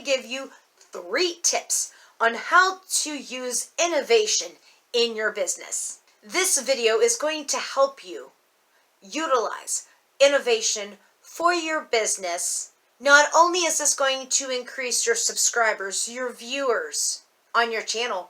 to give you 3 tips on how to use innovation in your business. This video is going to help you utilize innovation for your business. Not only is this going to increase your subscribers, your viewers on your channel,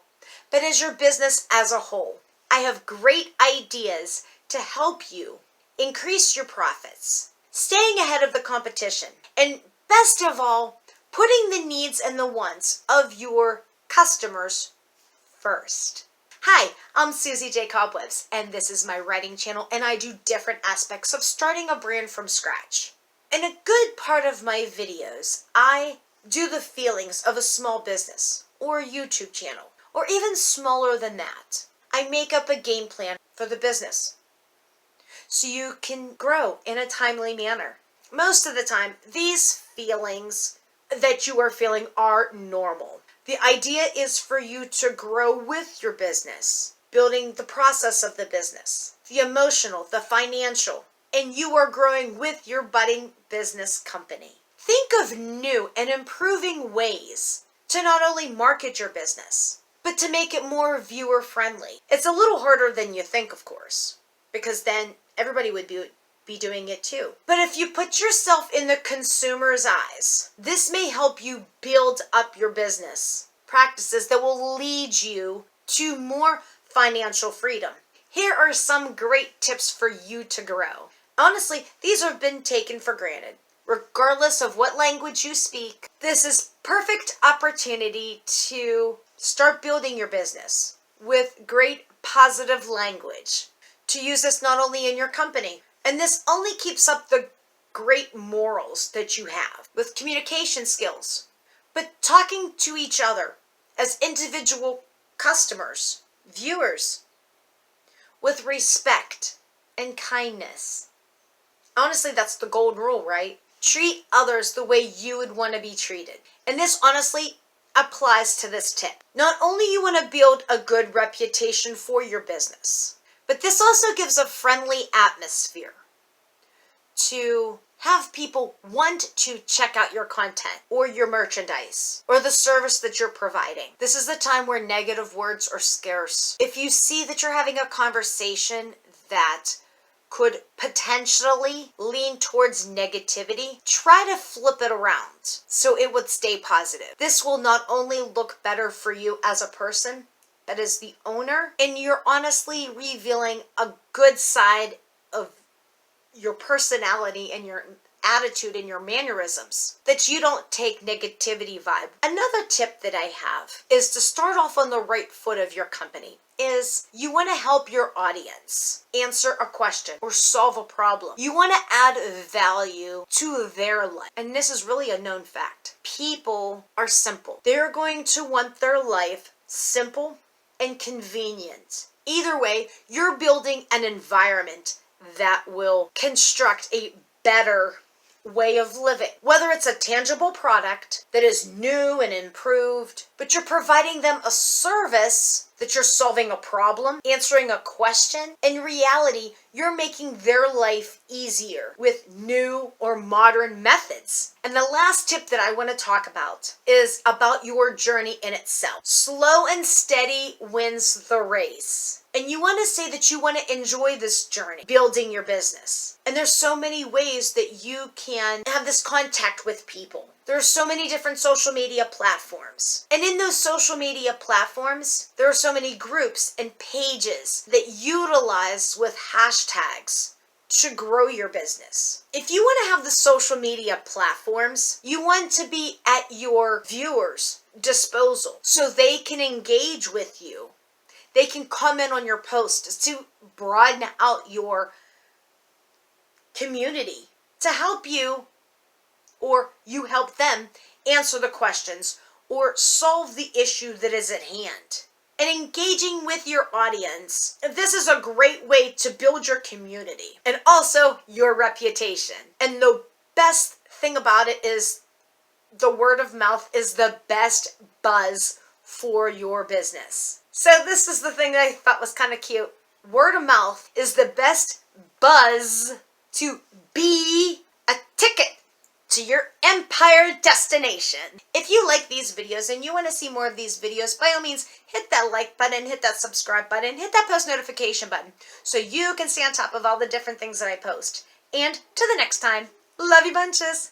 but as your business as a whole. I have great ideas to help you increase your profits, staying ahead of the competition, and best of all, putting the needs and the wants of your customers first. Hi, I'm Susie J. Cobwebs, and this is my writing channel, and I do different aspects of starting a brand from scratch. In a good part of my videos, I do the feelings of a small business, or a YouTube channel, or even smaller than that. I make up a game plan for the business so you can grow in a timely manner. Most of the time, these feelings that you are feeling are normal. The idea is for you to grow with your business, building the process of the business, the emotional, the financial, and you are growing with your budding business company. Think of new and improving ways to not only market your business, but to make it more viewer friendly. It's a little harder than you think, of course, because then everybody would be doing it too. But if you put yourself in the consumer's eyes, this may help you build up your business practices that will lead you to more financial freedom. Here are some great tips for you to grow. Honestly, these have been taken for granted. Regardless of what language you speak, this is perfect opportunity to start building your business with great positive language. To use this not only in your company, and this only keeps up the great morals that you have with communication skills, but talking to each other as individual customers, viewers, with respect and kindness. Honestly, that's the golden rule, right? Treat others the way you would want to be treated. And this honestly applies to this tip. Not only you want to build a good reputation for your business, but this also gives a friendly atmosphere to have people want to check out your content or your merchandise or the service that you're providing. This is the time where negative words are scarce. If you see that you're having a conversation that could potentially lean towards negativity, try to flip it around so it would stay positive. This will not only look better for you as a person, but as the owner, and you're honestly revealing a good side of your personality and your attitude and your mannerisms, that you don't take negativity vibe. Another tip that I have is to start off on the right foot of your company. Is you want to help your audience answer a question or solve a problem. You want to add value to their life. And this is really a known fact. People are simple. They're going to want their life simple and convenient. Either way, you're building an environment that will construct a better way of living. Whether it's a tangible product that is new and improved, but you're providing them a service that you're solving a problem, answering a question. In reality, you're making their life easier with new or modern methods. And the last tip that I want to talk about is about your journey in itself. Slow and steady wins the race. And you want to say that you want to enjoy this journey, building your business. And there's so many ways that you can have this contact with people. There are so many different social media platforms. And in those social media platforms, there are so many groups and pages that utilize with hashtags to grow your business. If you want to have the social media platforms, you want to be at your viewers' disposal so they can engage with you. They can comment on your posts to broaden out your community to help you, or you help them answer the questions or solve the issue that is at hand. And engaging with your audience, this is a great way to build your community and also your reputation. And the best thing about it is the word of mouth is the best buzz for your business. So this is the thing that I thought was kind of cute. Word of mouth is the best buzz to be a ticket to your empire destination. If you like these videos and you want to see more of these videos, by all means, hit that like button, hit that subscribe button, hit that post notification button so you can stay on top of all the different things that I post. And to the next time, love you bunches.